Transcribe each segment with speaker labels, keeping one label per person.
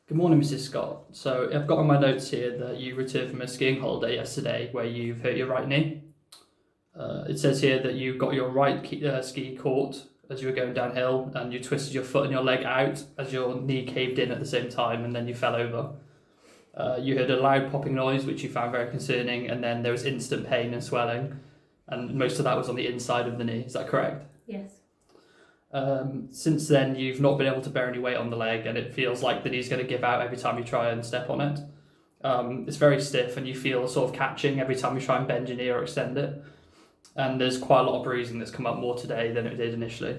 Speaker 1: Good morning, Mrs. Scott. So I've got on my notes here that you returned from a skiing holiday yesterday where you've hurt your right knee. It says here that you got your right ski caught as you were going downhill and you twisted your foot and your leg out as your knee caved in at the same time and then you fell over. You heard a loud popping noise which you found very concerning, and then there was instant pain and swelling, and most of that was on the inside of the knee. Is that correct?
Speaker 2: Yes.
Speaker 1: Since then, you've not been able to bear any weight on the leg, and it feels like the knee's going to give out every time you try and step on it. It's very stiff, and you feel sort of catching every time you try and bend your knee or extend it. And there's quite a lot of bruising that's come up more today than it did initially.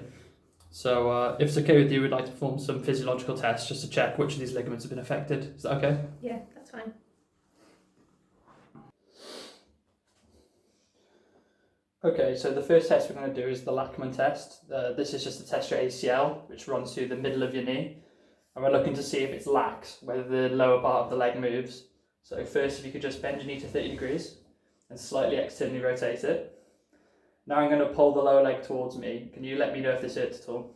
Speaker 1: So if it's okay with you, we'd like to perform some physiological tests just to check which of these ligaments have been affected. Is that okay?
Speaker 2: Yeah, that's fine.
Speaker 1: Okay, so the first test we're going to do is the Lachman test. This is just to test your ACL, which runs through the middle of your knee. And we're looking to see if it's lax, whether the lower part of the leg moves. So first, if you could just bend your knee to 30 degrees and slightly externally rotate it. Now I'm going to pull the lower leg towards me. Can you let me know if this hurts at all?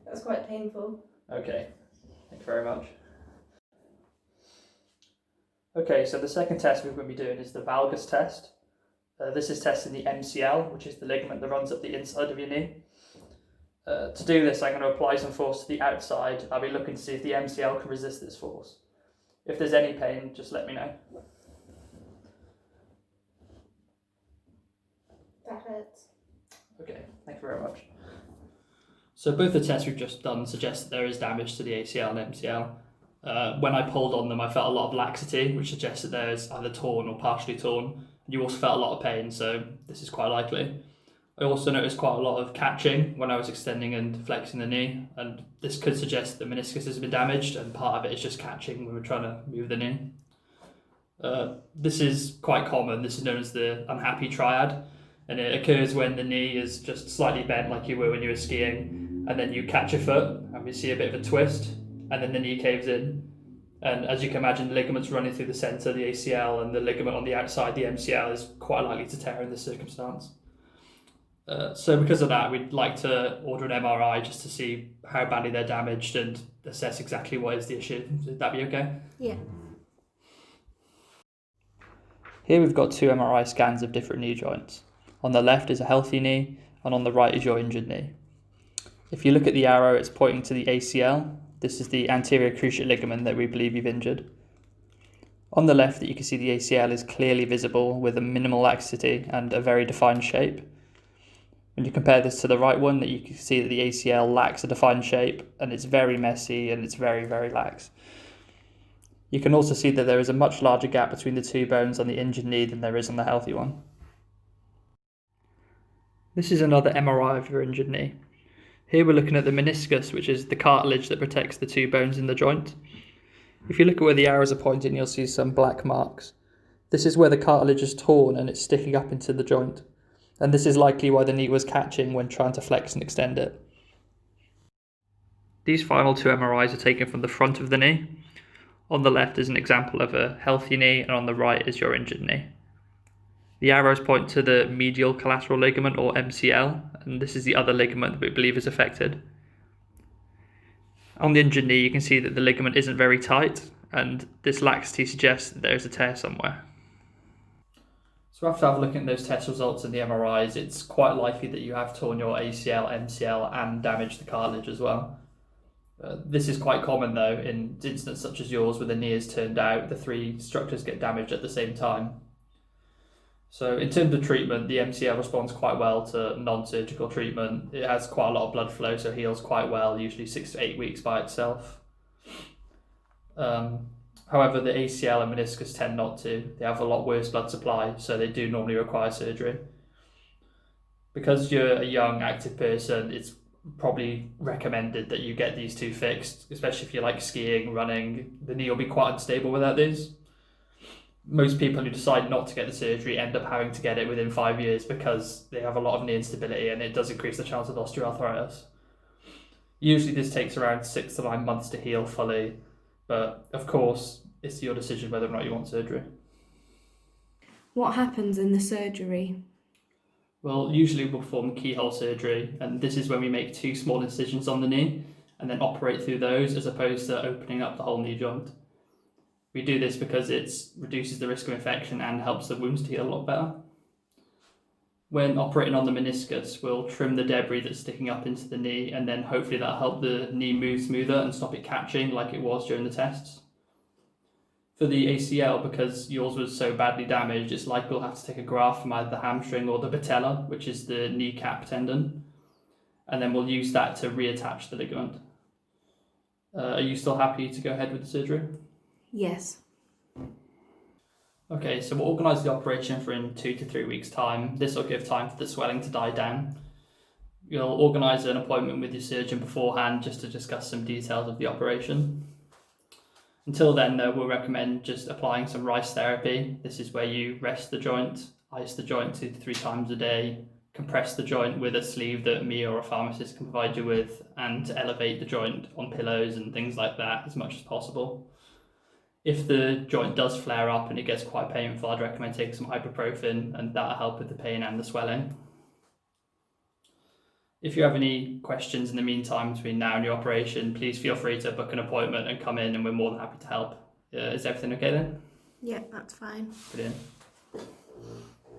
Speaker 2: That was quite painful.
Speaker 1: Okay, thank you very much. Okay, so the second test we're going to be doing is the valgus test. This is testing the MCL, which is the ligament that runs up the inside of your knee. To do this, I'm going to apply some force to the outside. I'll be looking to see if the MCL can resist this force. If there's any pain, just let me know.
Speaker 2: That hurts.
Speaker 1: Okay, thank you very much. So both the tests we've just done suggest that there is damage to the ACL and MCL. When I pulled on them, I felt a lot of laxity, which suggests that there's either torn or partially torn. You also felt a lot of pain, so this is quite likely. I also noticed quite a lot of catching when I was extending and flexing the knee, and this could suggest the meniscus has been damaged, and part of it is just catching when we're trying to move the knee. This is quite common. This is known as the unhappy triad, and it occurs when the knee is just slightly bent like you were when you were skiing, and then you catch your foot, and we see a bit of a twist, and then the knee caves in. And as you can imagine, the ligaments running through the centre, the ACL, and the ligament on the outside, the MCL, is quite likely to tear in this circumstance. So because of that, we'd like to order an MRI just to see how badly they're damaged and assess exactly what is the issue. Would that be okay?
Speaker 2: Yeah.
Speaker 1: Here we've got two MRI scans of different knee joints. On the left is a healthy knee, and on the right is your injured knee. If you look at the arrow, it's pointing to the ACL. This is the anterior cruciate ligament that we believe you've injured. On the left, you can see the ACL is clearly visible with a minimal laxity and a very defined shape. When you compare this to the right one, that you can see that the ACL lacks a defined shape and it's very messy and it's very, very lax. You can also see that there is a much larger gap between the two bones on the injured knee than there is on the healthy one. This is another MRI of your injured knee. Here we're looking at the meniscus, which is the cartilage that protects the two bones in the joint. If you look at where the arrows are pointing, you'll see some black marks. This is where the cartilage is torn and it's sticking up into the joint. And this is likely why the knee was catching when trying to flex and extend it. These final two MRIs are taken from the front of the knee. On the left is an example of a healthy knee, and on the right is your injured knee. The arrows point to the medial collateral ligament, or MCL, and this is the other ligament that we believe is affected. On the injured knee, you can see that the ligament isn't very tight, and this laxity suggests that there is a tear somewhere. So after having a look at those test results and the MRIs, it's quite likely that you have torn your ACL, MCL, and damaged the cartilage as well. This is quite common though in instances such as yours where the knee is turned out, the three structures get damaged at the same time. So in terms of treatment, the MCL responds quite well to non-surgical treatment. It has quite a lot of blood flow, so heals quite well, usually 6 to 8 weeks by itself. However, the ACL and meniscus tend not to. They have a lot worse blood supply, so they do normally require surgery. Because you're a young, active person, it's probably recommended that you get these two fixed, especially if you like skiing, running. The knee will be quite unstable without these. Most people who decide not to get the surgery end up having to get it within 5 years because they have a lot of knee instability and it does increase the chance of osteoarthritis. Usually this takes around 6 to 9 months to heal fully, but of course it's your decision whether or not you want surgery.
Speaker 2: What happens in the surgery?
Speaker 1: Well, usually we'll perform keyhole surgery, and this is when we make 2 small incisions on the knee and then operate through those as opposed to opening up the whole knee joint. We do this because it reduces the risk of infection and helps the wounds to heal a lot better. When operating on the meniscus, we'll trim the debris that's sticking up into the knee, and then hopefully that'll help the knee move smoother and stop it catching like it was during the tests. For the ACL, because yours was so badly damaged, it's likely we'll have to take a graft from either the hamstring or the patella, which is the kneecap tendon, and then we'll use that to reattach the ligament. Are you still happy to go ahead with the surgery?
Speaker 3: Yes.
Speaker 1: Okay, so we'll organise the operation for in 2 to 3 weeks' time. This will give time for the swelling to die down. You'll organise an appointment with your surgeon beforehand just to discuss some details of the operation. Until then, though, we'll recommend just applying some rice therapy. This is where you rest the joint, ice the joint 2 to 3 times a day, compress the joint with a sleeve that me or a pharmacist can provide you with, and elevate the joint on pillows and things like that as much as possible. If the joint does flare up and it gets quite painful, I'd recommend taking some ibuprofen, and that'll help with the pain and the swelling. If you have any questions in the meantime between now and your operation, please feel free to book an appointment and come in, and we're more than happy to help. Is everything okay then?
Speaker 3: Yeah, that's fine.
Speaker 1: Brilliant.